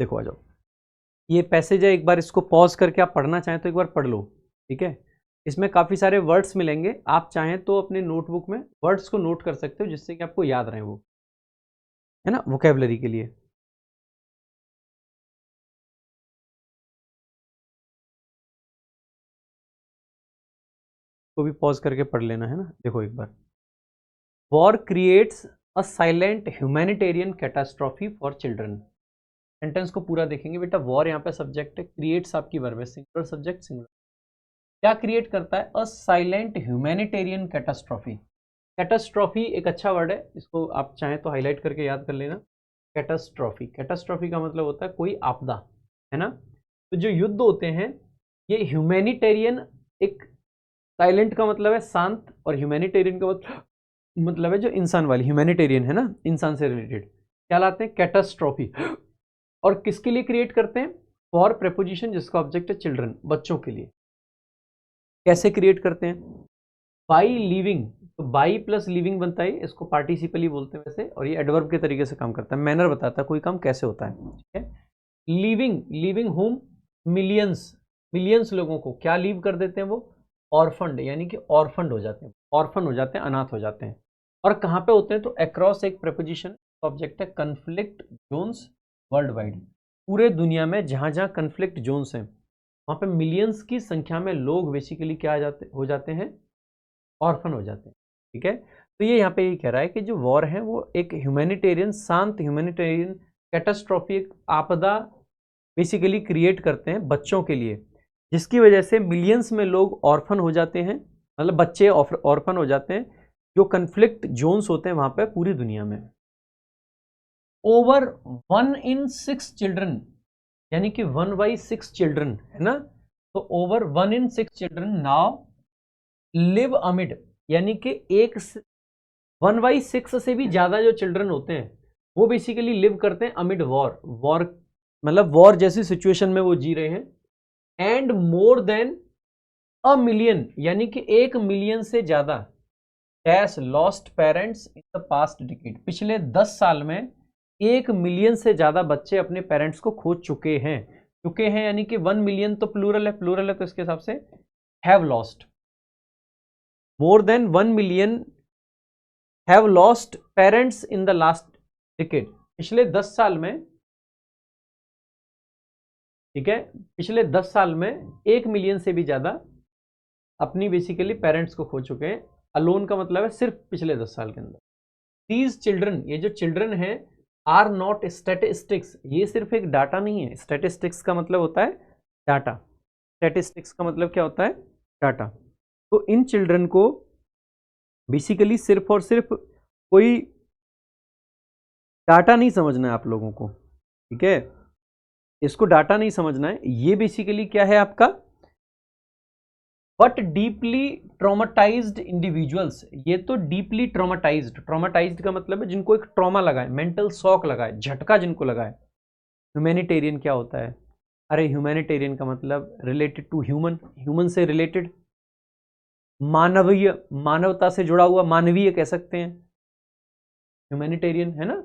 देखो आ जाओ, ये पैसेज है, एक बार इसको पॉज करके आप पढ़ना चाहें तो एक बार पढ़ लो, ठीक है। इसमें काफ़ी सारे वर्ड्स मिलेंगे, आप चाहें तो अपने नोटबुक में वर्ड्स को नोट कर सकते हो जिससे कि आपको याद रहे वो, है ना, वोकेबलरी के लिए। को भी पॉज करके पढ़ लेना, है ना। देखो एक बार, war creates a silent humanitarian catastrophe for children. Sentence को पूरा देखेंगे बेटा, वॉर यहाँ पे सब्जेक्ट है, क्रिएट्स आपकी वर्ब है, सिंगुलर सब्जेक्ट सिंगुलर। क्या क्रिएट करता है? अ साइलेंट ह्यूमैनिटेरियन कैटास्ट्रॉफी। कैटास्ट्रॉफी एक अच्छा वर्ड है, इसको आप चाहें तो हाईलाइट करके याद कर लेना। कैटास्ट्रॉफी, कैटास्ट्रॉफी का मतलब होता है कोई आपदा, है ना। तो जो युद्ध होते हैं ये ह्यूमैनिटेरियन, एक साइलेंट का मतलब है शांत, और ह्यूमैनिटेरियन का मतलब है जो इंसान वाली, ह्यूमैनिटेरियन है ना, इंसान से रिलेटेड, क्या लाते हैं? कैटास्ट्रॉफी। और किसके लिए क्रिएट करते हैं? फॉर प्रेपोजिशन जिसका ऑब्जेक्ट है चिल्ड्रन, बच्चों के लिए। कैसे क्रिएट करते हैं? बाई लिविंग, तो बाई प्लस लिविंग बनता है, इसको पार्टिसिपल ही बोलते हैं वैसे, और ये एडवर्ब के तरीके से काम करता है, मैनर बताता है कोई काम कैसे होता है, ठीक है। Living, living home, millions, millions लोगों को क्या लीव कर देते हैं वो? ऑर्फंड, यानी कि ऑर्फंड हो जाते हैं, ऑर्फन हो जाते हैं, अनाथ हो जाते हैं। और कहाँ पे होते हैं? तो अक्रॉस एक प्रेपोजिशन, ऑब्जेक्ट है कन्फ्लिक्ट जोन्स वर्ल्ड वाइड, पूरे दुनिया में जहाँ जहाँ कन्फ्लिक्ट जोन्स हैं वहाँ पे मिलियंस की संख्या में लोग बेसिकली क्या हो जाते हैं? ऑर्फन हो जाते हैं, ठीक है। तो ये यहाँ पे ये कह रहा है कि जो वॉर है वो एक ह्यूमैनिटेरियन, शांत ह्यूमैनिटेरियन कैटास्ट्रॉफी, एक आपदा बेसिकली क्रिएट करते हैं बच्चों के लिए, जिसकी वजह से मिलियंस में लोग ऑर्फन हो जाते हैं, मतलब बच्चे ऑर्फन हो जाते हैं, जो कन्फ्लिक्ट जोन्स होते हैं वहाँ पे पूरी दुनिया में। ओवर 1 in 6 चिल्ड्रन, यानी कि 1/6 चिल्ड्रन, है ना। तो over 1 in 6 children now live amid, यानी कि 1/6 से भी ज्यादा जो चिल्ड्रन होते हैं वो बेसिकली लिव करते हैं अमिड वॉर, वॉर मतलब वॉर जैसी सिचुएशन में वो जी रहे हैं। And more than a million, यानी कि 1 मिलियन से ज्यादा dash lost parents in the past decade, पिछले 10 साल में 1 मिलियन से ज्यादा बच्चे अपने पेरेंट्स को खो चुके हैं। चुके हैं यानी कि 1 मिलियन तो प्लूरल है, प्लूरल है तो इसके हिसाब से have lost, more than 1 million have lost parents in the last decade, पिछले 10 साल में, ठीक है, पिछले 10 साल में 1 मिलियन से भी ज्यादा अपनी बेसिकली पेरेंट्स को खो चुके हैं। अलोन का मतलब है सिर्फ पिछले 10 साल के अंदर। दीज चिल्ड्रन, ये जो चिल्ड्रन है, आर नॉट स्टैटिस्टिक्स, ये सिर्फ एक डाटा नहीं है। स्टैटिस्टिक्स का मतलब होता है डाटा, स्टैटिस्टिक्स का मतलब क्या होता है? डाटा। तो इन चिल्ड्रन को बेसिकली सिर्फ और सिर्फ कोई डाटा नहीं समझना है आप लोगों को, ठीक है, इसको डाटा नहीं समझना है। ये बेसिकली क्या है आपका? बट डीपली ट्रॉमाटाइज्ड इंडिविजुअल्स, ये तो डीपली ट्रॉमाटाइज्ड, ट्रॉमाटाइज्ड का मतलब है जिनको एक ट्रॉमा लगा है, मेंटल शॉक लगा है, झटका जिनको लगा है। ह्यूमैनिटेरियन क्या होता है? अरे ह्यूमैनिटेरियन का मतलब रिलेटेड टू ह्यूमन, ह्यूमन से रिलेटेड, मानवीय, मानवता से जुड़ा हुआ, मानवीय कह सकते हैं ह्यूमैनिटेरियन, है ना।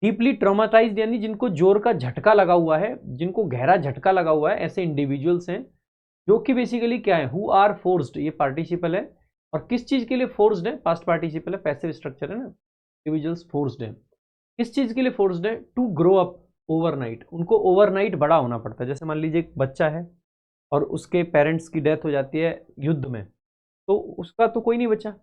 डीपली ट्रॉमाटाइज्ड यानी जिनको जोर का झटका लगा हुआ है, जिनको गहरा झटका लगा हुआ है, ऐसे इंडिविजुअल्स हैं जो कि बेसिकली क्या है? हु आर फोर्स्ड, ये पार्टिसिपल है, और किस चीज के लिए फोर्स्ड है? पास्ट पार्टिसिपल है, पैसिव स्ट्रक्चर है ना। इंडिविजुअल्स फोर्स्ड है, किस चीज के लिए फोर्स्ड है? टू ग्रो अप ओवरनाइट, उनको ओवरनाइट बड़ा होना पड़ता है। जैसे मान लीजिए एक बच्चा है और उसके पेरेंट्स की डेथ हो जाती है युद्ध में, तो उसका तो कोई नहीं बचा।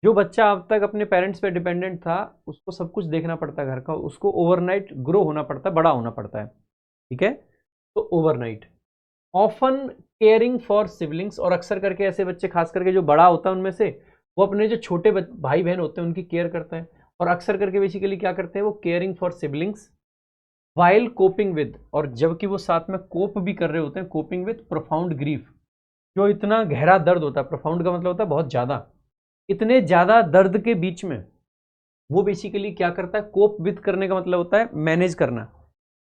जो बच्चा अब तक अपने पेरेंट्स पे डिपेंडेंट था, उसको सब कुछ देखना पड़ता है घर का, उसको ओवरनाइट ग्रो होना पड़ता है, बड़ा होना पड़ता है, ठीक है। तो overnight, often caring for siblings, और अक्सर करके ऐसे बच्चे, खास करके जो बड़ा होता है उनमें से, वो अपने जो छोटे भाई बहन होते हैं उनकी केयर करता है, और अक्सर करके बेसिकली क्या करते हैं वो? Caring for siblings while coping with, और जबकि वो साथ में कोप भी कर रहे होते हैं, कोपिंग विद प्रोफाउंड ग्रीफ, जो इतना गहरा दर्द होता है, प्रोफाउंड का मतलब होता है बहुत ज्यादा, इतने ज्यादा दर्द के बीच में वो बेसिकली क्या करता है? कोप विद करने का मतलब होता है मैनेज करना।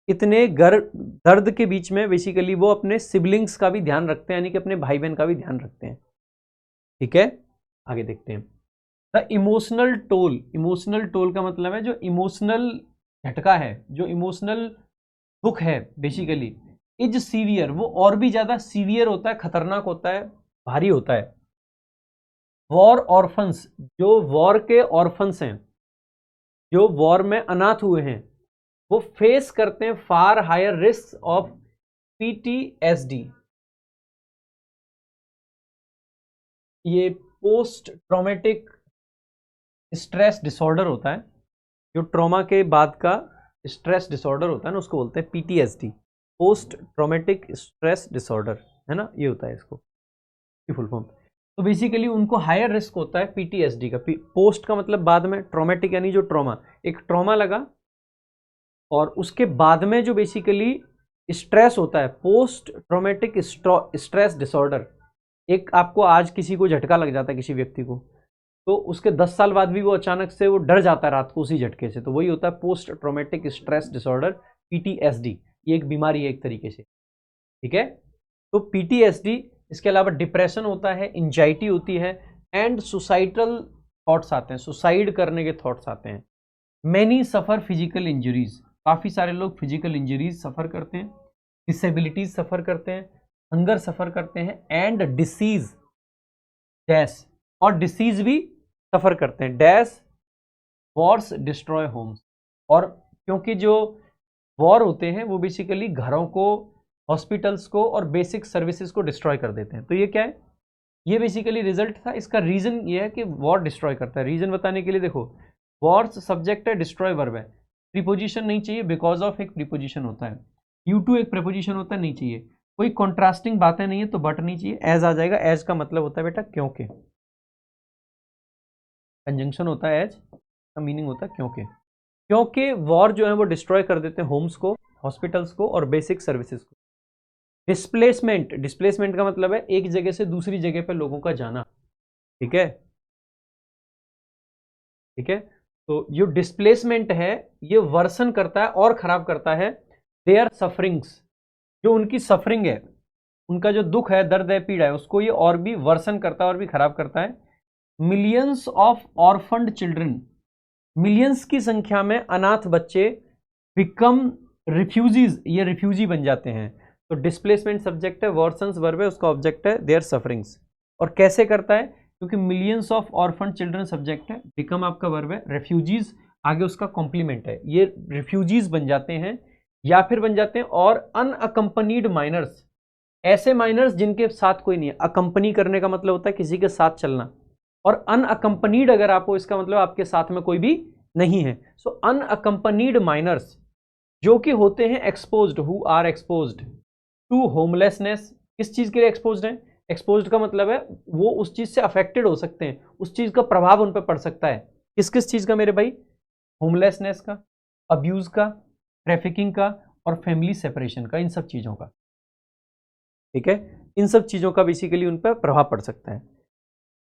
इतने दर्द के बीच में बेसिकली वो अपने सिबलिंग्स का भी ध्यान रखते हैं, यानी कि अपने भाई बहन का भी ध्यान रखते हैं, ठीक है। आगे देखते हैं। The emotional toll, emotional toll का मतलब है जो इमोशनल झटका है, जो इमोशनल दुख है बेसिकली, इज सीवियर, वो और भी ज्यादा सीवियर होता है, खतरनाक होता है, भारी होता है। वॉर ऑर्फन्स, जो वॉर के ऑर्फन्स हैं, जो वॉर में अनाथ हुए हैं, वो फेस करते हैं far higher risk of PTSD. ये पोस्ट ट्रॉमेटिक स्ट्रेस डिसऑर्डर होता है, जो ट्रॉमा के बाद का स्ट्रेस डिसऑर्डर होता है ना, उसको बोलते हैं PTSD, post traumatic stress disorder, है ना, ये होता है इसको फुल फॉर्म। तो बेसिकली उनको हायर रिस्क होता है पीटीएसडी का। पोस्ट का मतलब बाद में, ट्रॉमेटिक यानी जो ट्रॉमा, एक ट्रॉमा लगा और उसके बाद में जो बेसिकली स्ट्रेस होता है, पोस्ट ट्रॉमेटिक स्ट्रेस डिसऑर्डर। एक आपको आज किसी को झटका लग जाता है, किसी व्यक्ति को, तो उसके 10 साल बाद भी वो अचानक से वो डर जाता है रात को उसी झटके से, तो वही होता है post traumatic stress disorder, PTSD. ये एक बीमारी है एक तरीके से, ठीक है। तो पीटीएसडी, इसके अलावा डिप्रेशन होता है, एंजाइटी होती है, एंड सुसाइडल थॉट्स आते हैं, सुसाइड करने के थॉट्स आते हैं। मैनी सफ़र फिजिकल इंजरीज, काफ़ी सारे लोग फिजिकल इंजरीज सफ़र करते हैं, डिसेबिलिटीज सफ़र करते हैं, हंगर सफ़र करते हैं, एंड डिसीज, डैश, और डिसीज भी सफ़र करते हैं। डैश वॉर्स डिस्ट्रॉय होम्स, और क्योंकि जो वॉर होते हैं वो बेसिकली घरों को, हॉस्पिटल्स को और बेसिक सर्विसेज को डिस्ट्रॉय कर देते हैं। तो ये क्या है, ये बेसिकली रिजल्ट था। इसका रीज़न ये है कि वॉर डिस्ट्रॉय करता है। रीज़न बताने के लिए देखो, वॉर्स सब्जेक्ट है, डिस्ट्रॉय वर्ब है, प्रीपोजिशन नहीं चाहिए, बिकॉज ऑफ एक प्रीपोजिशन होता है, ड्यू टू एक प्रीपोजिशन होता है, नहीं चाहिए, कोई कॉन्ट्रास्टिंग बातें नहीं है तो बट नहीं चाहिए, एज आ जाएगा। एज का मतलब होता है बेटा क्योंकि, कंजंक्शन होता है एज का मीनिंग होता है क्योंकि। क्योंकि वॉर जो है वो डिस्ट्रॉय कर देते हैं होम्स को, हॉस्पिटल्स को और बेसिक सर्विसेज को। डिस्प्लेसमेंट, डिस्प्लेसमेंट का मतलब है एक जगह से दूसरी जगह पर लोगों का जाना, ठीक है, ठीक है। तो जो डिस्प्लेसमेंट है ये वर्सन करता है और खराब करता है देयर सफरिंग्स, जो उनकी सफरिंग है, उनका जो दुख है, दर्द है, पीड़ा है, उसको ये और भी वर्सन करता है और भी खराब करता है। मिलियंस ऑफ ऑर्फन्ड चिल्ड्रन, मिलियंस की संख्या में अनाथ बच्चे बिकम रिफ्यूजीज, ये रिफ्यूजी बन जाते हैं। तो डिस्प्लेसमेंट सब्जेक्ट है, वर्सन्स वर्ब है, उसका ऑब्जेक्ट है देयर सफरिंग्स। और कैसे करता है, क्योंकि millions of orphan children subject है, बिकम आपका वर्ब है, रेफ्यूजीज आगे उसका कॉम्प्लीमेंट है, ये रिफ्यूजीज बन जाते हैं या फिर बन जाते हैं। और अनअकम्पनीड माइनर्स, ऐसे माइनर्स जिनके साथ कोई नहीं है। अकम्पनी करने का मतलब होता है किसी के साथ चलना, और अनअकम्पनीड अगर आप हो, इसका मतलब आपके साथ में कोई भी नहीं है। सो अनअकम्पनीड माइनर्स जो कि होते हैं exposed, who are exposed to homelessness. किस चीज के लिए एक्सपोज्ड है, एक्सपोज्ड का मतलब है वो उस चीज से अफेक्टेड हो सकते हैं, उस चीज का प्रभाव उन पर पड़ सकता है। किस किस चीज का मेरे भाई, होमलेसनेस का, अब्यूज का, ट्रैफिकिंग का और फैमिली सेपरेशन का, इन सब चीजों का, ठीक है, इन सब चीजों का बेसिकली उन पर प्रभाव पड़ सकता है।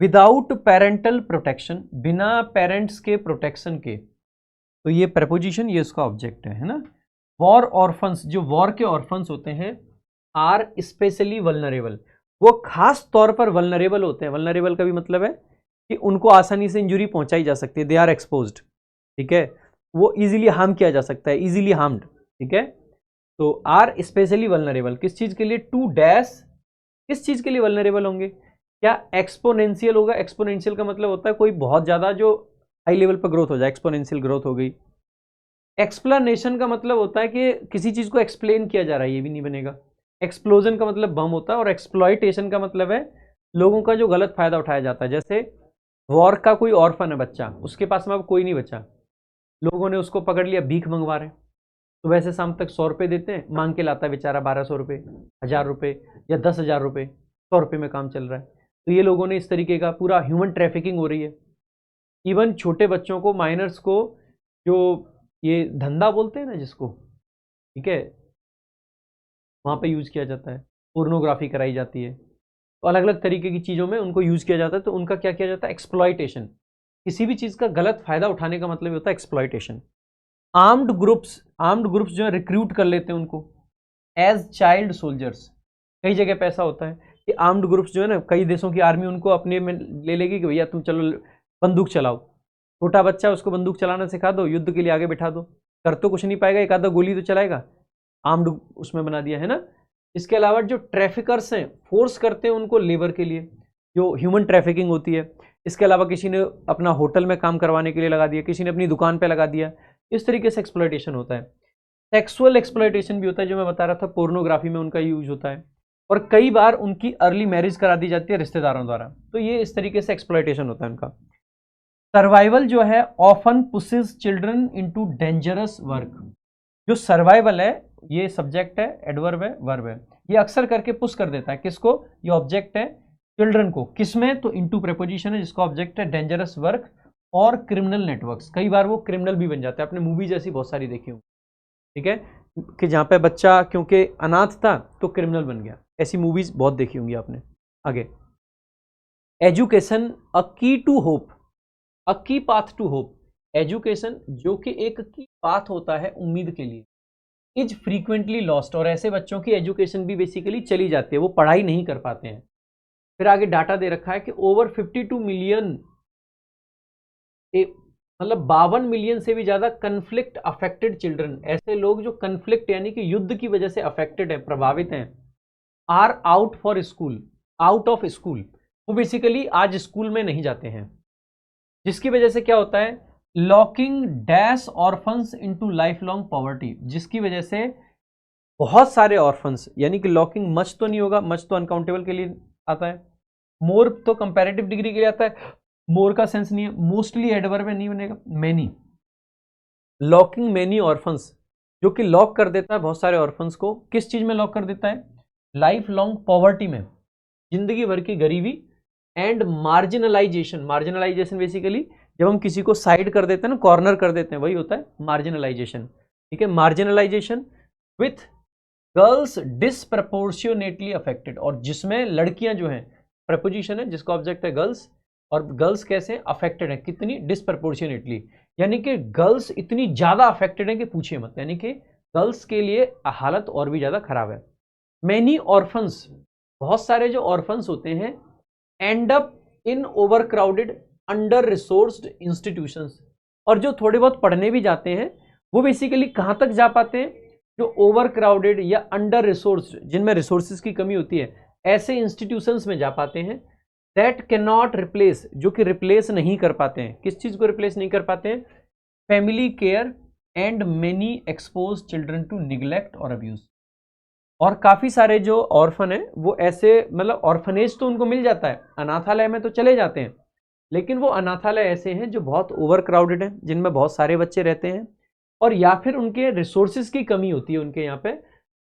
विदाउट पेरेंटल प्रोटेक्शन, बिना पेरेंट्स के प्रोटेक्शन के, तो ये प्रपोजिशन, ये उसका ऑब्जेक्ट है ना। वॉर ऑर्फन्स, जो वॉर के ऑर्फन्स होते हैं, आर स्पेशली वल्नरेबल, वो खास तौर पर वल्नरेबल होते हैं। वल्नरेबल का भी मतलब है कि उनको आसानी से इंजुरी पहुंचाई जा सकती है, दे आर एक्सपोज्ड, ठीक है, वो इजीली हार्म किया जा सकता है, इजीली हार्म्ड, ठीक है। तो आर स्पेशली वल्नरेबल किस चीज के लिए, टू डैश, किस चीज के लिए वल्नरेबल होंगे, क्या एक्सपोनेंशियल होगा। एक्सपोनेंशियल का मतलब होता है कोई बहुत ज्यादा जो हाई लेवल पर ग्रोथ हो जाए, एक्सपोनेंशियल ग्रोथ हो गई। एक्सप्लेनेशन का मतलब होता है कि किसी चीज को एक्सप्लेन किया जा रहा है, ये भी नहीं बनेगा। एक्सप्लोजन का मतलब बम होता है, और एक्सप्लॉयटेशन का मतलब है लोगों का जो गलत फायदा उठाया जाता है। जैसे वॉर का कोई ऑर्फन है बच्चा, उसके पास में अब कोई नहीं बचा, लोगों ने उसको पकड़ लिया, भीख मंगवा रहे हैं, सुबह से शाम तक 100 रुपये देते हैं, मांग के लाता है बेचारा 1200 रुपये, 1000 रुपये या 10,000 रुपये, 100 रुपये में काम चल रहा है। तो ये लोगों ने इस तरीके का पूरा ह्यूमन ट्रैफिकिंग हो रही है। इवन छोटे बच्चों को, माइनर्स को, जो ये धंधा बोलते हैं ना जिसको, ठीक है, वहाँ पे यूज़ किया जाता है, पोर्नोग्राफी कराई जाती है, तो अलग अलग तरीके की चीज़ों में उनको यूज़ किया जाता है। तो उनका क्या किया जाता है, एक्सप्लॉयटेशन। किसी भी चीज़ का गलत फायदा उठाने का मतलब होता है exploitation. Armed groups, armed groups जो है रिक्रूट कर लेते हैं उनको एज चाइल्ड सोल्जर्स। कई जगह पे ऐसा होता है कि आर्म्ड ग्रुप्स जो है ना, कई देशों की आर्मी उनको अपने में ले लेगी कि भैया तुम चलो बंदूक चलाओ। छोटा बच्चा, उसको बंदूक चलाना सिखा दो, युद्ध के लिए आगे बिठा दो, कर तो कुछ नहीं पाएगा, एक आधा गोली तो चलाएगा, आर्म्ड उसमें बना दिया है ना। इसके अलावा जो ट्रैफिकर्स हैं, फोर्स करते हैं उनको लेबर के लिए, जो ह्यूमन ट्रैफिकिंग होती है। इसके अलावा किसी ने अपना होटल में काम करवाने के लिए लगा दिया, किसी ने अपनी दुकान पे लगा दिया, इस तरीके से एक्सप्लॉयटेशन होता है। सेक्सुअल एक्सप्लॉयटेशन भी होता है, जो मैं बता रहा था, पोर्नोग्राफी में उनका यूज होता है। और कई बार उनकी अर्ली मैरिज करा दी जाती है रिश्तेदारों द्वारा, तो ये इस तरीके से एक्सप्लॉयटेशन होता है उनका। सर्वाइवल जो है often pushes children into dangerous work. जो सर्वाइवल है ये सब्जेक्ट है, एडवर्ब है, वर्ब है, ये अक्सर करके पुश कर देता है किसको, ये ऑब्जेक्ट है चिल्ड्रन को, किसमें, तो इनटू प्रेपोजिशन है जिसका ऑब्जेक्ट है डेंजरस वर्क और क्रिमिनल नेटवर्क्स। कई बार वो क्रिमिनल भी बन जाता है, आपने मूवी जैसी बहुत सारी देखी होंगी, ठीक है, कि जहाँ पे बच्चा क्योंकि अनाथ था तो क्रिमिनल बन गया, ऐसी मूवीज बहुत देखी होंगी आपने। आगे, एजुकेशन अ की टू होप, अ की पाथ टू होप। एजुकेशन जो कि एक की पाथ होता है उम्मीद के लिए, इज फ्रीक्वेंटली लॉस्ट, और ऐसे बच्चों की एजुकेशन भी बेसिकली चली जाती है, वो पढ़ाई नहीं कर पाते हैं। फिर आगे डाटा दे रखा है कि ओवर 52 मिलियन, मतलब 52 मिलियन से भी ज्यादा कन्फ्लिक्ट अफेक्टेड चिल्ड्रन, ऐसे लोग जो कन्फ्लिक्ट यानी कि युद्ध की वजह से अफेक्टेड है, प्रभावित हैं, are out for school, out of school, वो बेसिकली आज स्कूल में नहीं जाते हैं, जिसकी वजह से क्या होता है, locking dash orphans into life long poverty, जिसकी वजह से बहुत सारे ऑर्फन्स, यानी कि लॉकिंग मच तो नहीं होगा, मच तो अनकाउंटेबल के लिए आता है, मोर तो कंपैरेटिव डिग्री के लिए आता है, मोर का सेंस नहीं है, मोस्टली एडवर्ब नहीं बनेगा, मैनी, लॉकिंग मैनी ऑर्फन्स, जो कि लॉक कर देता है बहुत सारे ऑर्फन्स को, किस चीज में लॉक कर देता है, लाइफ लॉन्ग पॉवर्टी में, जिंदगी भर की गरीबी, एंड मार्जिनलाइजेशन, मार्जिनलाइजेशन बेसिकली जब हम किसी को साइड कर देते हैं ना, कॉर्नर कर देते हैं, वही होता है मार्जिनलाइजेशन, ठीक है, मार्जिनलाइजेशन विथ गर्ल्स डिसप्रपोर्शियोनेटली अफेक्टेड, और जिसमें लड़कियां जो हैं, प्रपोजिशन है जिसका ऑब्जेक्ट है गर्ल्स, और गर्ल्स कैसे अफेक्टेड है, कितनी, डिसप्रपोर्शियोनेटली, यानी कि गर्ल्स इतनी ज्यादा अफेक्टेड है कि पूछिए मत, यानी कि गर्ल्स के लिए हालत और भी ज्यादा खराब है। मैनी ऑर्फन्स, बहुत सारे जो ऑर्फन्स होते हैं, end up in over crowded under resourced institutions, और जो थोड़े बहुत पढ़ने भी जाते हैं वो बेसिकली कहां तक जा पाते हैं, जो ओवर क्राउडेड या अंडर रिसोर्स्ड, जिनमें रिसोर्सेज की कमी होती है, ऐसे इंस्टीट्यूशंस में जा पाते हैं, दैट कैन नॉट रिप्लेस, जो कि रिप्लेस नहीं कर पाते हैं, किस चीज को रिप्लेस नहीं कर पाते हैं, family care and many expose children to neglect और अब्यूज। और काफी सारे जो ऑर्फन है वो ऐसे, मतलब ऑर्फनेज तो उनको मिल जाता है, अनाथालय में तो चले जाते हैं, लेकिन वो अनाथालय ऐसे हैं जो बहुत ओवर क्राउडेड हैं, जिनमें बहुत सारे बच्चे रहते हैं, और या फिर उनके रिसोर्सेज की कमी होती है उनके यहाँ पे,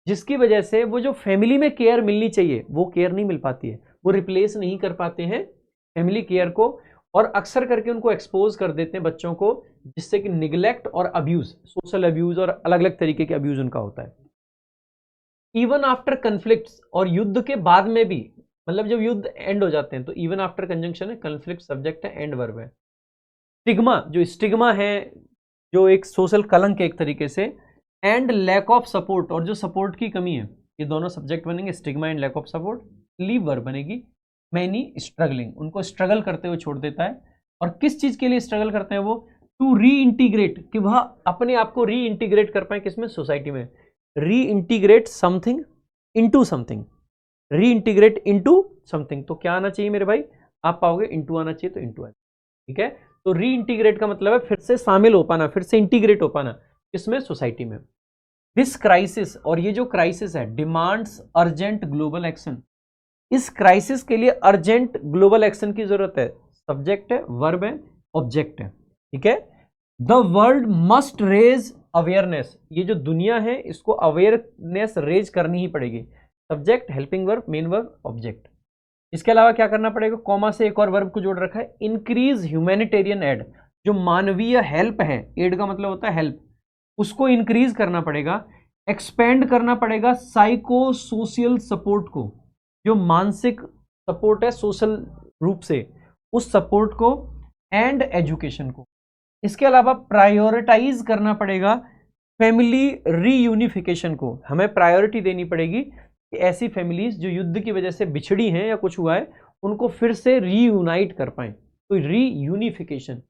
जिसकी वजह से वो जो फैमिली में केयर मिलनी चाहिए वो केयर नहीं मिल पाती है, वो रिप्लेस नहीं कर पाते हैं फैमिली केयर को, और अक्सर करके उनको एक्सपोज कर देते हैं बच्चों को, जिससे कि निगलेक्ट और अब्यूज, सोशल अब्यूज और अलग अलग तरीके के अब्यूज उनका होता है। इवन आफ्टर कन्फ्लिक्ट्स, और युद्ध के बाद में भी, मतलब जब युद्ध एंड हो जाते हैं तो इवन आफ्टर कंजंक्शन है, कन्फ्लिक्ट सब्जेक्ट है, एंड वर्ब है। स्टिग्मा, जो स्टिग्मा है, जो एक सोशल कलंक है एक तरीके से, एंड लैक ऑफ सपोर्ट, और जो सपोर्ट की कमी है, ये दोनों सब्जेक्ट बनेंगे, stigma and lack of support. Leave verb बनेगी, मैनी स्ट्रगलिंग, उनको स्ट्रगल करते हुए छोड़ देता है, और किस चीज के लिए स्ट्रगल करते हैं वो, टू री इंटीग्रेट, कि वह अपने आप को री इंटीग्रेट कर पाए किसमें, सोसाइटी में, री इंटीग्रेट समथिंग इनटू समथिंग, री इंटीग्रेट इनटू समथिंग, तो क्या आना चाहिए मेरे भाई, आप पाओगे इनटू आना चाहिए, तो इनटू आना, ठीक है, तो री इंटीग्रेट का मतलब है फिर से शामिल हो पाना, फिर से इंटीग्रेट हो पाना, किसमें, सोसाइटी में। दिस क्राइसिस, और ये जो क्राइसिस है, डिमांड्स अर्जेंट ग्लोबल एक्शन, इस क्राइसिस के लिए अर्जेंट ग्लोबल एक्शन की जरूरत है, सब्जेक्ट है, वर्ब है, ऑब्जेक्ट है, ठीक है। The world must raise awareness, ये जो दुनिया है इसको अवेयरनेस रेज करनी ही पड़ेगी, subject, helping verb, main verb, object. इसके अलावा क्या करना पड़ेगा, कॉमा से एक और वर्ब को जोड़ रखा है, इंक्रीज ह्यूमैनिटेरियन एड, जो मानवीय हेल्प है, एड का मतलब होता है हेल्प, उसको इंक्रीज करना पड़ेगा, एक्सपेंड करना पड़ेगा साइको सोशल सपोर्ट को, जो मानसिक सपोर्ट है सोशल रूप से, उस सपोर्ट को, एंड एजुकेशन को। इसके अलावा प्रायोरिटाइज करना पड़ेगा फैमिली रीयूनिफिकेशन को, हमें प्रायोरिटी देनी पड़ेगी कि ऐसी फैमिलीज जो युद्ध की वजह से बिछड़ी हैं या कुछ हुआ है उनको फिर से रीयूनाइट कर पाएं, तो reunification,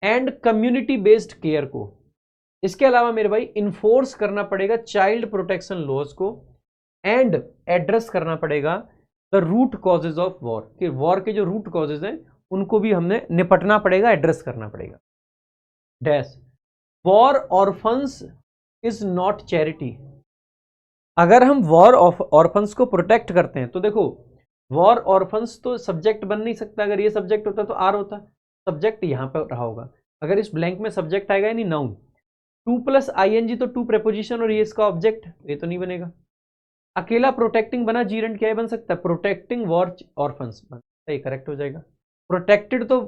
and community based care को, इसके अलावा मेरे भाई इन्फोर्स करना पड़ेगा चाइल्ड प्रोटेक्शन लॉज को एंड एड्रेस करना पड़ेगा the root causes of war, कि वॉर के जो रूट कॉजेज हैं उनको भी हमने निपटना पड़ेगा, एड्रेस करना पड़ेगा। Dash war orphans is not charity. अगर हम वॉर ऑर्फन्स को प्रोटेक्ट करते हैं तो देखो वॉर ऑर्फन्स तो सब्जेक्ट बन नहीं सकता, अगर ये सब्जेक्ट होता तो आर होता, सब्जेक्ट यहाँ पर रहा होगा। अगर इस ब्लैंक में सब्जेक्ट आएगा यानी नाउन, 2+ing तो 2 प्रेपोजिशन और ये इसका ऑब्जेक्ट, ये तो नहीं बनेगा। अकेला प्रोटेक्टिंग बना, जीरेंट क्या बन सकता है, प्रोटेक्टिंग वॉर ऑर्फन्स बन सकता है, ये करेक्ट हो जाएगा। प्रोटेक्टेड तो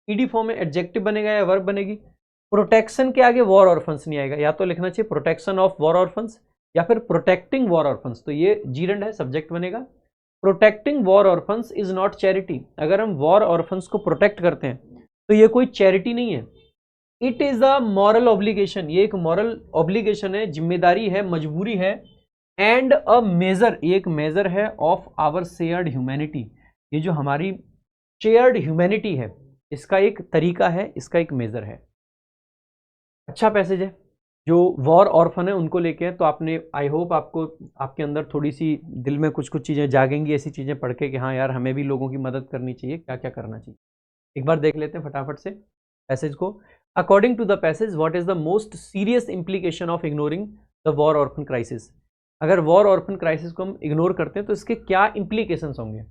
ईडी फॉर्म में एडजेक्टिव बनेगा या वर्ब बनेगी। प्रोटेक्शन के आगे वॉर ऑर्फन्स नहीं आएगा, या तो लिखना चाहिए प्रोटेक्शन ऑफ वॉर ऑर्फन्स या फिर प्रोटेक्टिंग वॉर ऑर्फन्स, तो ये जीरेंट है, सब्जेक्ट बनेगा। Protecting war orphans is not charity. अगर हम वॉर ऑर्फन्स को प्रोटेक्ट करते हैं तो ये कोई चैरिटी नहीं है। It is a moral obligation, ये एक मॉरल ऑब्लिगेशन है, जिम्मेदारी है, मजबूरी है। एंड अ मेजर, ये एक मेजर है ऑफ आवर शेयर्ड ह्यूमैनिटी, ये जो हमारी शेयर्ड ह्यूमैनिटी है इसका एक तरीका है, इसका एक मेजर है। अच्छा पैसेज है, जो वॉर ऑर्फन है उनको लेके है, तो आपने आई होप आपको आपके अंदर थोड़ी सी दिल में कुछ कुछ चीज़ें जागेंगी ऐसी चीज़ें पढ़ के कि हाँ यार हमें भी लोगों की मदद करनी चाहिए, क्या क्या करना चाहिए। एक बार देख लेते हैं फटाफट से पैसेज को। According to the passage what is the most serious implication of ignoring the war orphan crisis. अगर वॉर ऑर्फन क्राइसिस को हम इग्नोर करते हैं तो इसके क्या इंप्लीकेशंस होंगे।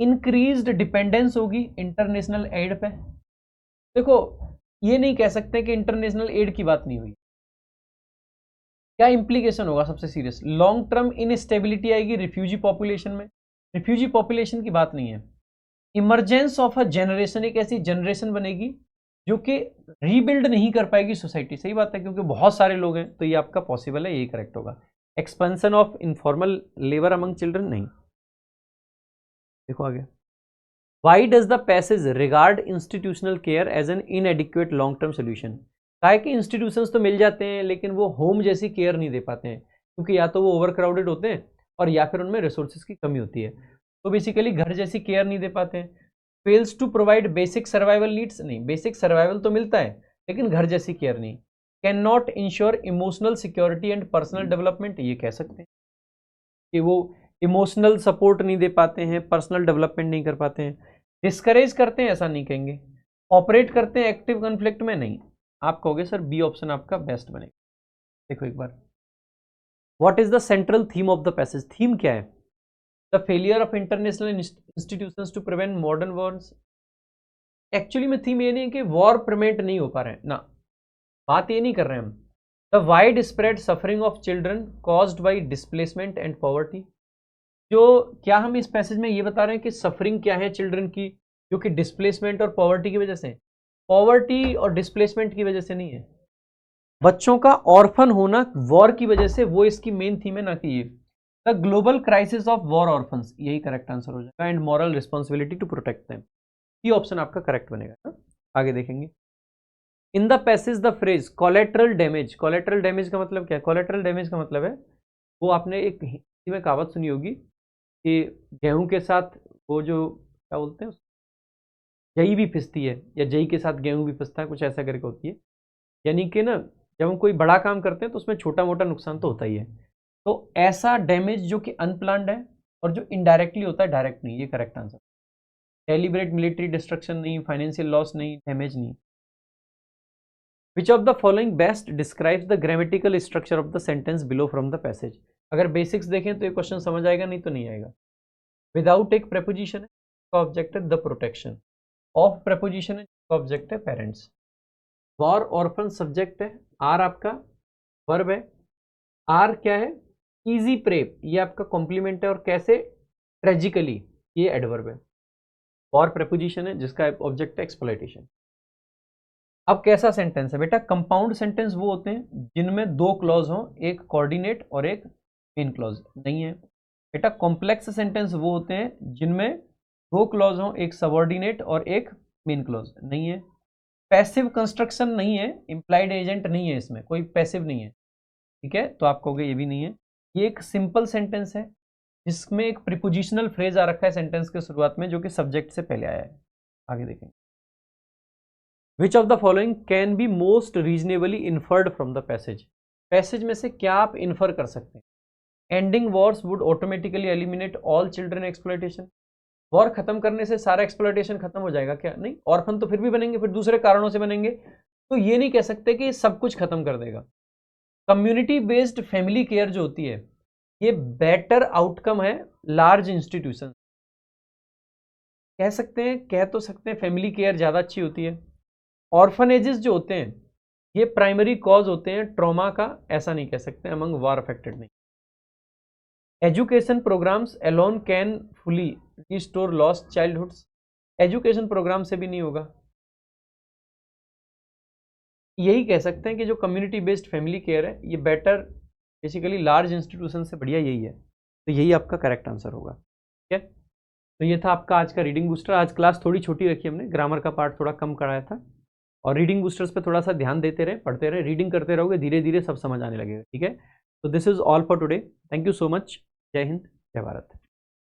इंक्रीज्ड डिपेंडेंस होगी इंटरनेशनल एड पे। देखो ये नहीं कह सकते कि इंटरनेशनल एड की बात नहीं हुई, क्या इंप्लीकेशन होगा सबसे सीरियस, लॉन्ग टर्म इनस्टेबिलिटी आएगी रिफ्यूजी पॉपुलेशन में, रिफ्यूजी पॉपुलेशन की बात नहीं है। इमरजेंस ऑफ अ जनरेशन, एक ऐसी जनरेशन बनेगी जो कि रीबिल्ड नहीं कर पाएगी सोसाइटी, सही बात है क्योंकि बहुत सारे लोग हैं, तो ये आपका पॉसिबल है, यही करेक्ट होगा। Expansion of informal labour among children नहीं। देखो आगे, why does the passage regard institutional care as an inadequate long term solution. काहे कि इंस्टीट्यूशंस तो मिल जाते हैं लेकिन वो होम जैसी केयर नहीं दे पाते हैं, क्योंकि या तो वो ओवर क्राउडेड होते हैं और या फिर उनमें रिसोर्सेज की कमी होती है, तो बेसिकली घर जैसी केयर नहीं दे पाते हैं। Fails to provide basic survival needs, नहीं बेसिक सर्वाइवल तो मिलता है लेकिन घर जैसी केयर नहीं। Can not ensure emotional security and personal development, ये कह सकते हैं कि वो इमोशनल सपोर्ट नहीं दे पाते हैं, पर्सनल डेवलपमेंट नहीं कर पाते हैं। डिस्करेज करते हैं, ऐसा नहीं कहेंगे। ऑपरेट करते हैं एक्टिव कॉन्फ्लिक्ट में, नहीं। आप कहोगे सर बी ऑप्शन आपका बेस्ट बनेगा। देखो एक बार, what is the central theme of the passage, theme क्या है, the failure of international institutions to prevent modern wars. Actually में थीम ये नहीं है कि वॉर प्रिवेंट नहीं हो पा रहे हैं ना, बात ये नहीं कर रहे हैं हम। The wide spread suffering of children caused by displacement and poverty, जो क्या हम इस पैसेज में ये बता रहे हैं कि सफरिंग क्या है चिल्ड्रन की, जो कि डिस्प्लेसमेंट और पॉवर्टी की वजह से, पॉवर्टी और डिस्प्लेसमेंट की वजह से नहीं है, बच्चों का ऑर्फन होना वॉर की वजह से, वो इसकी मेन थीम है, ना कि ये the global crisis of war orphans, यही करेक्ट आंसर हो जाएगा। And moral responsibility to protect them, ये ऑप्शन आपका करेक्ट बनेगा ना? आगे देखेंगे। In the passage the phrase collateral damage, collateral damage का मतलब क्या है, कोलेटरल डैमेज का मतलब है, वो आपने एक हिंदी में कहावत सुनी होगी कि गेहूं के साथ वो जो क्या बोलते हैं जई भी पिसती है, या जई के साथ गेहूं भी पिसता है, कुछ ऐसा करके होती है। यानी कि ना जब हम कोई बड़ा काम करते हैं तो उसमें छोटा मोटा नुकसान तो होता ही है, तो ऐसा डैमेज जो कि अनप्लान्ड है और जो इनडायरेक्टली होता है डायरेक्ट नहीं, ये correct answer. Deliberate military destruction नहीं, फाइनेंशियल लॉस नहीं, डैमेज नहीं। Which of the following best describes the grammatical structure of the sentence below from the passage. अगर बेसिक्स देखें तो ये क्वेश्चन समझ आएगा, नहीं तो नहीं आएगा। विदाउट एक प्रेपोजिशन है, इसका ऑब्जेक्ट है द प्रोटेक्शन। ऑफ प्रेपोजिशन है, इसका ऑब्जेक्ट है पेरेंट्स। वॉर ऑर्फन सब्जेक्ट है, आर आपका वर्ब है, आर क्या है, इजी प्रेप, ये आपका कॉम्प्लीमेंट है, और कैसे, ट्रेजिकली, ये एडवर्ब है। और प्रेपोजिशन है जिसका ऑब्जेक्ट है एक्सप्लॉइटेशन। अब कैसा सेंटेंस है बेटा, कंपाउंड सेंटेंस वो होते हैं जिनमें दो क्लॉज हों, एक कोऑर्डिनेट और एक मेन क्लॉज, नहीं है बेटा। कॉम्प्लेक्स सेंटेंस वो होते हैं जिनमें दो क्लॉज हों, एक सबऑर्डिनेट और एक मेन क्लॉज, नहीं है। पैसिव कंस्ट्रक्शन नहीं है, इंप्लाइड एजेंट नहीं है, इसमें कोई पैसिव नहीं है, ठीक है, तो आप कहोगे ये भी नहीं है। ये एक सिंपल सेंटेंस है जिसमें एक प्रीपोजिशनल फ्रेज आ रखा है सेंटेंस के शुरुआत में, जो कि सब्जेक्ट से पहले आया है। आगे देखें। Which of the following can be most reasonably inferred from the passage, passage में से क्या आप इन्फर कर सकते हैं? Ending Wars would automatically eliminate all children exploitation, war खत्म करने से सारा एक्सप्लॉयटेशन खत्म हो जाएगा क्या? नहीं, ऑर्फन तो फिर भी बनेंगे, फिर दूसरे कारणों से बनेंगे, तो ये नहीं कह सकते कि सब कुछ खत्म कर देगा। कम्युनिटी बेस्ड फैमिली केयर जो होती है ये बेटर आउटकम है लार्ज इंस्टीट्यूशन, कह सकते हैं, कह तो सकते हैं फैमिली केयर ज़्यादा अच्छी होती है। ऑर्फनेजेस जो होते हैं ये प्राइमरी कॉज होते हैं ट्रॉमा का, ऐसा नहीं कह सकते अमंग वॉर अफेक्टेड नहीं। Education programs alone can fully restore lost childhoods, education program से भी नहीं होगा। यही कह सकते हैं कि जो कम्युनिटी बेस्ड फैमिली केयर है ये बेटर बेसिकली लार्ज इंस्टीट्यूशन से बढ़िया यही है, तो यही आपका करेक्ट आंसर होगा। ठीक है, तो ये था आपका आज का रीडिंग बूस्टर। आज क्लास थोड़ी छोटी रखी हमने, ग्रामर का पार्ट थोड़ा कम कराया था, और रीडिंग बूस्टर्स पे थोड़ा सा ध्यान देते रहे, पढ़ते रहे, रीडिंग करते रहोगे, धीरे धीरे सब समझ आने लगेगा। ठीक है, तो this is all for today, thank you so much, जय हिंद, जय भारत।